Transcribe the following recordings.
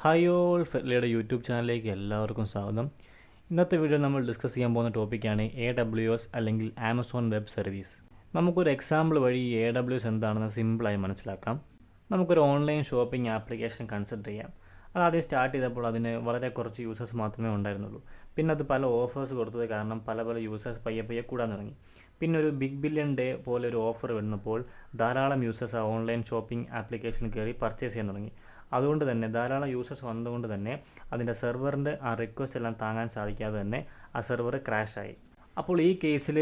Hi all, ഫെറ്റ്ലയുടെ YouTube ചാനലിലേക്ക് എല്ലാവർക്കും സ്വാഗതം. ഇന്നത്തെ വീഡിയോ നമ്മൾ ഡിസ്കസ് ചെയ്യാൻ പോകുന്ന ടോപ്പിക്കാണ് AWS അല്ലെങ്കിൽ ആമസോൺ വെബ് സർവീസ്. നമുക്കൊരു എക്സാമ്പിൾ വഴി ഈ AWS എന്താണെന്ന് സിമ്പിളായി മനസ്സിലാക്കാം. നമുക്കൊരു ഓൺലൈൻ ഷോപ്പിംഗ് ആപ്ലിക്കേഷൻ കൺസിഡർ ചെയ്യാം. അത് ആദ്യം സ്റ്റാർട്ട് ചെയ്തപ്പോൾ അതിന് വളരെ കുറച്ച് യൂസേഴ്സ് മാത്രമേ ഉണ്ടായിരുന്നുള്ളൂ. പിന്നെ അത് പല ഓഫേഴ്സ് കൊടുത്തത് കാരണം പല യൂസേഴ്സ് പയ്യെ കൂടാൻ തുടങ്ങി. പിന്നെ ഒരു ബിഗ് ബില്യൺ ഡേ പോലെ ഒരു ഓഫർ വരുന്നപ്പോൾ ധാരാളം യൂസേഴ്സ് ആ ഓൺലൈൻ ഷോപ്പിംഗ് ആപ്ലിക്കേഷനിൽ കയറി പർച്ചേസ് ചെയ്യാൻ തുടങ്ങി. അതുകൊണ്ട് തന്നെ ധാരാളം യൂസേഴ്സ് വന്നതുകൊണ്ട് തന്നെ അതിൻ്റെ സെർവറിൻ്റെ ആ റിക്വസ്റ്റ് എല്ലാം താങ്ങാൻ സാധിക്കാതെ തന്നെ ആ സെർവർ ക്രാഷായി. അപ്പോൾ ഈ കേസിൽ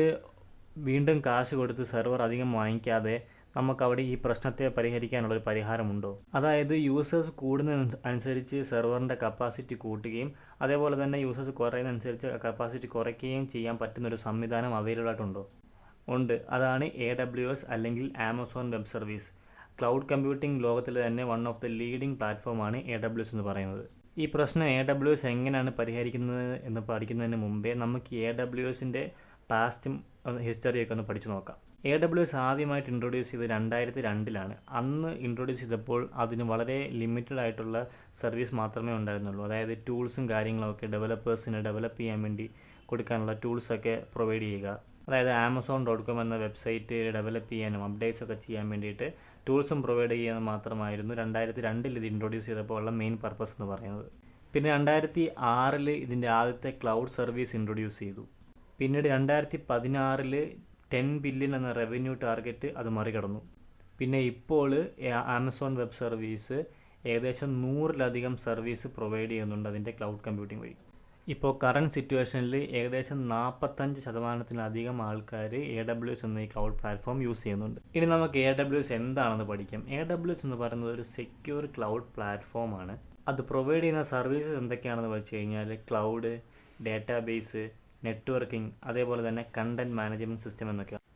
വീണ്ടും കാശ് കൊടുത്ത് സെർവർ അധികം വാങ്ങിക്കാതെ നമുക്കവിടെ ഈ പ്രശ്നത്തെ പരിഹരിക്കാനുള്ളൊരു പരിഹാരമുണ്ടോ? അതായത് യൂസേഴ്സ് കൂടുന്നതനുസരിച്ച് സെർവറിൻ്റെ കപ്പാസിറ്റി കൂട്ടുകയും അതേപോലെ തന്നെ യൂസേഴ്സ് കുറയുന്നതനുസരിച്ച് കപ്പാസിറ്റി കുറയ്ക്കുകയും ചെയ്യാൻ പറ്റുന്നൊരു സംവിധാനം അവൈലബിൾ ആയിട്ടുണ്ടോ? ഉണ്ട്. അതാണ് AWS അല്ലെങ്കിൽ Amazon web service. Cloud computing ലോകത്തിൽ തന്നെ വൺ ഓഫ് ദ ലീഡിംഗ് പ്ലാറ്റ്ഫോമാണ് AWS എന്ന് പറയുന്നത്. ഈ പ്രശ്നം AWS എങ്ങനെയാണ് പരിഹരിക്കുന്നത് എന്ന് പഠിക്കുന്നതിന് മുമ്പേ നമുക്ക് AWSൻ്റെ പാസ്റ്റും ഹിസ്റ്ററിയൊക്കെ ഒന്ന് പഠിച്ചു നോക്കാം. AWS ആദ്യമായിട്ട് ഇൻട്രൊഡ്യൂസ് ചെയ്തത് 2002 അന്ന് ഇൻട്രൊഡ്യൂസ് ചെയ്തപ്പോൾ അതിന് വളരെ ലിമിറ്റഡ് ആയിട്ടുള്ള സർവീസ് മാത്രമേ ഉണ്ടായിരുന്നുള്ളൂ. അതായത് ടൂൾസും കാര്യങ്ങളൊക്കെ ഡെവലപ്പേഴ്സിന് ഡെവലപ്പ് ചെയ്യാൻ വേണ്ടി കൊടുക്കാനുള്ള ടൂൾസൊക്കെ പ്രൊവൈഡ് ചെയ്യുക. അതായത് Amazon.com എന്ന വെബ്സൈറ്റ് ഡെവലപ്പ് ചെയ്യാനും അപ്ഡേറ്റ്സ് ഒക്കെ ചെയ്യാൻ വേണ്ടിയിട്ട് ടൂൾസും പ്രൊവൈഡ് ചെയ്യാൻ മാത്രമായിരുന്നു 2002 ഇത് ഇൻട്രൊഡ്യൂസ് ചെയ്തപ്പോൾ ഉള്ള മെയിൻ പർപ്പസ് എന്ന് പറയുന്നത്. പിന്നെ 2006 ഇതിൻ്റെ ആദ്യത്തെ ക്ലൗഡ് സർവീസ് ഇൻട്രൊഡ്യൂസ് ചെയ്തു. പിന്നീട് 2016 10 ബില്യൺ എന്ന റവന്യൂ ടാർഗറ്റ് അത് മറികടന്നു. പിന്നെ ഇപ്പോൾ ആമസോൺ വെബ് സർവീസ് ഏകദേശം 100-ലധികം സർവീസ് പ്രൊവൈഡ് ചെയ്യുന്നുണ്ട് അതിൻ്റെ ക്ലൗഡ് കമ്പ്യൂട്ടിംഗ് വഴി. ഇപ്പോൾ കറണ്ട് സിറ്റുവേഷനിൽ ഏകദേശം 45%-ലധികം ആൾക്കാർ AWS എന്ന ഈ ക്ലൗഡ് പ്ലാറ്റ്ഫോം യൂസ് ചെയ്യുന്നുണ്ട്. ഇനി നമുക്ക് AWS എന്താണെന്ന് പഠിക്കാം. AWS എന്ന് പറയുന്നത് ഒരു സെക്യൂർ ക്ലൗഡ് പ്ലാറ്റ്ഫോമാണ്. അത് പ്രൊവൈഡ് ചെയ്യുന്ന സർവീസസ് എന്തൊക്കെയാണെന്ന് വെച്ച് കഴിഞ്ഞാൽ ക്ലൗഡ്, ഡാറ്റാബേസ്, നെറ്റ്വർക്കിംഗ്, അതേപോലെ തന്നെ കണ്ടൻറ് മാനേജ്മെൻറ്റ് സിസ്റ്റം എന്നൊക്കെയാണ്.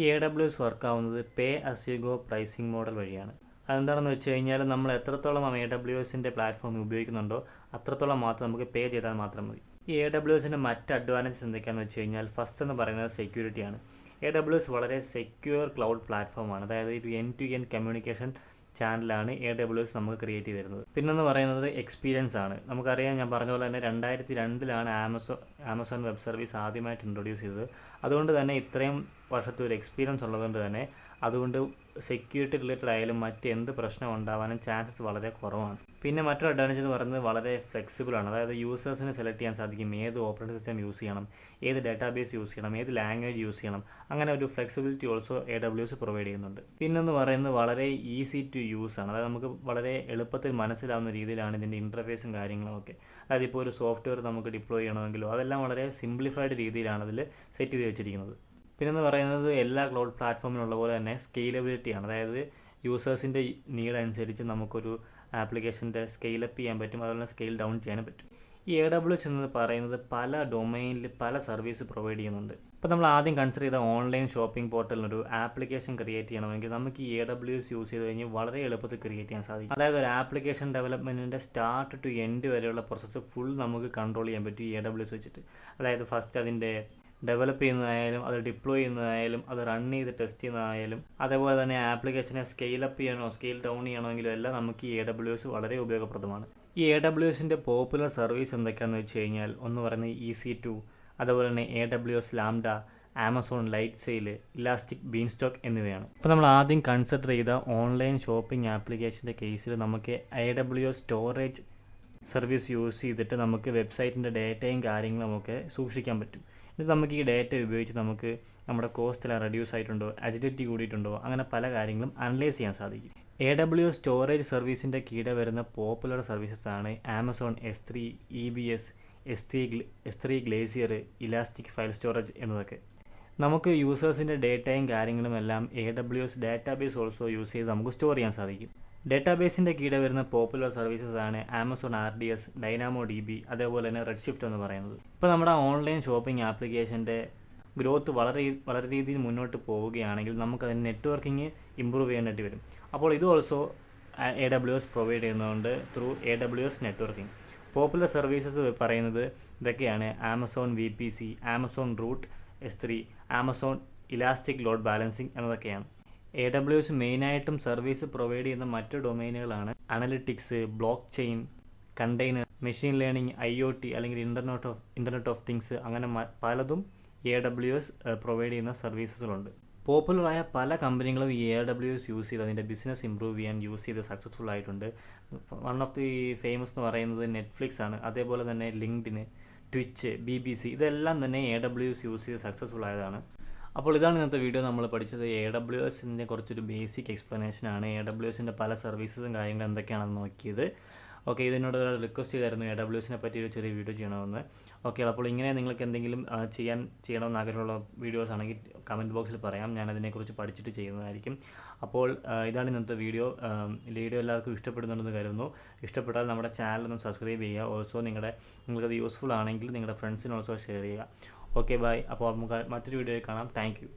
ഈ AWS വർക്കാവുന്നത് pay as you go pricing model വഴിയാണ്. അതെന്താണെന്ന് വെച്ച് കഴിഞ്ഞാൽ നമ്മൾ എത്രത്തോളം AWSൻ്റെ പ്ലാറ്റ്ഫോം ഉപയോഗിക്കുന്നുണ്ടോ അത്രത്തോളം മാത്രം നമുക്ക് പേ ചെയ്താൽ മാത്രം മതി. ഈ AWSൻ്റെ മറ്റ് അഡ്വാൻറ്റേജസ് എന്തൊക്കെയാണെന്ന് വെച്ച് കഴിഞ്ഞാൽ ഫസ്റ്റ് എന്ന് പറയുന്നത് സെക്യൂരിറ്റിയാണ്. AWS വളരെ സെക്യൂർ ക്ലൗഡ് പ്ലാറ്റ്ഫോമാണ്. അതായത് ഒരു എൻഡ് ടു എൻഡ് കമ്മ്യൂണിക്കേഷൻ ചാനലാണ് AWS നമുക്ക് ക്രിയേറ്റ് ചെയ്ത് തരുന്നത്. പിന്നെന്ന് പറയുന്നത് എക്സ്പീരിയൻസ് ആണ്. നമുക്കറിയാം, ഞാൻ പറഞ്ഞ പോലെ തന്നെ 2002 ആമസോൺ വെബ് സർവീസ് ആദ്യമായിട്ട് ഇൻട്രൊഡ്യൂസ് ചെയ്തത്. അതുകൊണ്ട് തന്നെ ഇത്രയും വർഷത്തെ ഒരു എക്സ്പീരിയൻസ് ഉള്ളതുകൊണ്ട് തന്നെ അതുകൊണ്ട് സെക്യൂരിറ്റി റിലേറ്റഡ് ആയാലും മറ്റെന്ത് പ്രശ്നം ഉണ്ടാവാനും ചാൻസസ് വളരെ കുറവാണ്. പിന്നെ മറ്റൊരു അഡ്വാൻറ്റേജ് എന്ന് പറയുന്നത് വളരെ ഫ്ലെക്സിബിളാണ്. അതായത് യൂസേഴ്സിന് സെലക്ട് ചെയ്യാൻ സാധിക്കും ഏത് ഓപ്പറേറ്റിംഗ് സിസ്റ്റം യൂസ് ചെയ്യണം, ഏത് ഡാറ്റാബേസ് യൂസ് ചെയ്യണം, ഏത് ലാംഗ്വേജ് യൂസ് ചെയ്യണം. അങ്ങനെ ഒരു ഫ്ലെക്സിബിലിറ്റി ഓൾസോ AWS പ്രൊവൈഡ് ചെയ്യുന്നുണ്ട്. പിന്നെന്ന് പറയുന്നത് വളരെ ഈസി ടു യൂസ് ആണ്. അതായത് നമുക്ക് വളരെ എളുപ്പത്തിൽ മനസ്സിലാവുന്ന രീതിയിലാണ് ഇതിൻ്റെ ഇൻ്റർഫേസും കാര്യങ്ങളൊക്കെ. അതായത് ഇപ്പോൾ ഒരു സോഫ്റ്റ്വെയർ നമുക്ക് ഡിപ്ലോയ് ചെയ്യണമെങ്കിലോ അതെല്ലാം വളരെ സിംപ്ലിഫൈഡ് രീതിയിലാണ് അതിൽ സെറ്റ് ചെയ്ത് വെച്ചിരിക്കുന്നത്. പിന്നെന്ന് പറയുന്നത് എല്ലാ ക്ലൗഡ് പ്ലാറ്റ്ഫോമിലുള്ള പോലെ തന്നെ സ്കെയിലബിലിറ്റിയാണ്. അതായത് യൂസേഴ്സിൻ്റെ നീഡ് അനുസരിച്ച് നമുക്കൊരു ആപ്ലിക്കേഷൻ്റെ സ്കെയിലപ്പ് ചെയ്യാൻ പറ്റും, അതുപോലെ തന്നെ സ്കെയിൽ ഡൗൺ ചെയ്യാനും പറ്റും. ഈ AWS എന്ന് പറയുന്നത് പല ഡൊമൈനിൽ പല സർവീസ് പ്രൊവൈഡ് ചെയ്യുന്നുണ്ട്. ഇപ്പോൾ നമ്മൾ ആദ്യം കൺസിഡർ ചെയ്ത ഓൺലൈൻ ഷോപ്പിംഗ് പോർട്ടലിനൊരു ആപ്ലിക്കേഷൻ ക്രിയേറ്റ് ചെയ്യണമെങ്കിൽ നമുക്ക് ഈ AWS യൂസ് ചെയ്ത് കഴിഞ്ഞ് വളരെ എളുപ്പത്തിൽ ക്രിയേറ്റ് ചെയ്യാൻ സാധിക്കും. അതായത് ഒരു ആപ്ലിക്കേഷൻ ഡെവലപ്മെൻറ്റിൻ്റെ സ്റ്റാർട്ട് ടു എൻഡ് വരെയുള്ള പ്രോസസ്സ് ഫുൾ നമുക്ക് കൺട്രോൾ ചെയ്യാൻ പറ്റും ഈ AWS വെച്ചിട്ട്. അതായത് ഫസ്റ്റ് അതിൻ്റെ ഡെവലപ്പ് ചെയ്യുന്നതായാലും അത് ഡിപ്ലോയ് ചെയ്യുന്നതായാലും അത് റൺ ചെയ്ത് ടെസ്റ്റ് ചെയ്യുന്നതായാലും അതേപോലെ തന്നെ ആപ്ലിക്കേഷനെ സ്കെയിലപ്പ് ചെയ്യണോ സ്കെയിൽ ഡൗൺ ചെയ്യണമെങ്കിലും എല്ലാം നമുക്ക് ഈ AWS വളരെ ഉപയോഗപ്രദമാണ്. ഈ AWSൻ്റെ പോപ്പുലർ സർവീസ് എന്തൊക്കെയാണെന്ന് വെച്ച് കഴിഞ്ഞാൽ ഒന്ന് പറയുന്നത് EC2, അതേപോലെ തന്നെ AWS lambda, Amazon Lightsail, elastic beanstalk എന്നിവയാണ്. ഇപ്പോൾ നമ്മൾ ആദ്യം കൺസിഡർ ചെയ്ത ഓൺലൈൻ ഷോപ്പിംഗ് ആപ്ലിക്കേഷൻ്റെ കേസിൽ നമുക്ക് AWS സ്റ്റോറേജ് സർവീസ് യൂസ് ചെയ്തിട്ട് നമുക്ക് വെബ്സൈറ്റിൻ്റെ ഡേറ്റയും കാര്യങ്ങളും ഒക്കെ സൂക്ഷിക്കാൻ പറ്റും. ഇത് നമുക്ക് ഈ ഡേറ്റ ഉപയോഗിച്ച് നമുക്ക് നമ്മുടെ കോസ്റ്റ് എല്ലാം റെഡ്യൂസ് ആയിട്ടുണ്ടോ, അജിലിറ്റി കൂടിയിട്ടുണ്ടോ, അങ്ങനെ പല കാര്യങ്ങളും അനലൈസ് ചെയ്യാൻ സാധിക്കും. AWS സ്റ്റോറേജ് സർവീസിൻ്റെ കീഴിൽ വരുന്ന പോപ്പുലർ സർവീസസ് ആണ് Amazon S3, EBS, S3 glacier, elastic file storage എന്നതൊക്കെ. നമുക്ക് യൂസേഴ്സിൻ്റെ ഡേറ്റയും കാര്യങ്ങളും എല്ലാം AWS ഡാറ്റാബേസ് ഓൾസോ യൂസ് ചെയ്ത് നമുക്ക് സ്റ്റോർ ചെയ്യാൻ സാധിക്കും. ഡേറ്റാബേസിൻ്റെ കീഴിൽ വരുന്ന പോപ്പുലർ സർവീസസ് ആണ് ആമസോൺ RDS, DynamoDB, അതേപോലെ തന്നെ റെഡ്ഷിഫ്റ്റ് എന്ന് പറയുന്നത്. ഇപ്പോൾ നമ്മുടെ ഓൺലൈൻ ഷോപ്പിംഗ് ആപ്ലിക്കേഷൻ്റെ ഗ്രോത്ത് വളരെ രീതിയിൽ മുന്നോട്ട് പോവുകയാണെങ്കിൽ നമുക്കതിന് നെറ്റ്വർക്കിംഗ് ഇമ്പ്രൂവ് ചെയ്യേണ്ടി വരും. അപ്പോൾ ഇത് ഓൾസോ AWS പ്രൊവൈഡ് ചെയ്യുന്നതുകൊണ്ട് through AWS networking. Popular services പറയുന്നത് ഇതൊക്കെയാണ്: Amazon VPC, Amazon route S3, Amazon elastic load balancing എന്നതൊക്കെയാണ്. AWS മെയിനായിട്ടും സർവീസ് പ്രൊവൈഡ് ചെയ്യുന്ന മറ്റ് ഡൊമൈനുകളാണ് analytics, block chain, container, machine learning, IoT അല്ലെങ്കിൽ ഇൻ്റർനെറ്റ് ഓഫ് തിങ്സ്, അങ്ങനെ പലതും AWS പ്രൊവൈഡ് ചെയ്യുന്ന സർവീസസുകളുണ്ട്. പോപ്പുലറായ പല കമ്പനികളും ഈ AWS യൂസ് ചെയ്ത് അതിൻ്റെ ബിസിനസ് ഇമ്പ്രൂവ് ചെയ്യാൻ യൂസ് ചെയ്ത് സക്സസ്ഫുൾ ആയിട്ടുണ്ട്. വൺ ഓഫ് ദി ഫേമസ് എന്ന് പറയുന്നത് നെറ്റ്ഫ്ലിക്സ് ആണ്. അതേപോലെ തന്നെ ലിങ്ക്ഡിന്, ട്വിച്ച്, BBC ഇതെല്ലാം തന്നെ AWS യൂസ് ചെയ്ത് സക്സസ്ഫുൾ ആയതാണ്. അപ്പോൾ ഇതാണ് ഇന്നത്തെ വീഡിയോ നമ്മൾ പഠിച്ചത്. AWSൻ്റെ കുറച്ചൊരു ബേസിക് എക്സ്പ്ലനേഷനാണ്. AWSൻ്റെ പല സർവീസസും കാര്യങ്ങളും എന്തൊക്കെയാണെന്ന് നോക്കിയത്. ഓക്കെ, ഇതിനോട് റിക്വസ്റ്റ് ചെയ്തായിരുന്നു AWSനെ പറ്റി ഒരു ചെറിയ വീഡിയോ ചെയ്യണമെന്ന്. ഓക്കെ, അപ്പോൾ ഇങ്ങനെ നിങ്ങൾക്ക് എന്തെങ്കിലും ചെയ്യണമെന്ന് ആഗ്രഹമുള്ള വീഡിയോസ് ആണെങ്കിൽ കമൻറ്റ് ബോക്സിൽ പറയാം, ഞാൻ അതിനെക്കുറിച്ച് പഠിച്ചിട്ട് ചെയ്യുന്നതായിരിക്കും. അപ്പോൾ ഇതാണ് ഇന്നത്തെ വീഡിയോ. എല്ലാവർക്കും ഇഷ്ടപ്പെടുന്നുണ്ടെന്ന് കരുതുന്നു. ഇഷ്ടപ്പെട്ടാൽ നമ്മുടെ ചാനൽ ഒന്ന് സബ്സ്ക്രൈബ് ചെയ്യുക. ഓൾസോ നിങ്ങൾക്കത് യൂസ്ഫുൾ ആണെങ്കിൽ നിങ്ങളുടെ ഫ്രണ്ട്സിന് ഓൾസോ ഷെയർ ചെയ്യുക. Okay, bye. അപ്പോൾ നമുക്ക് മറ്റൊരു വീഡിയോയിൽ കാണാം. Thank U.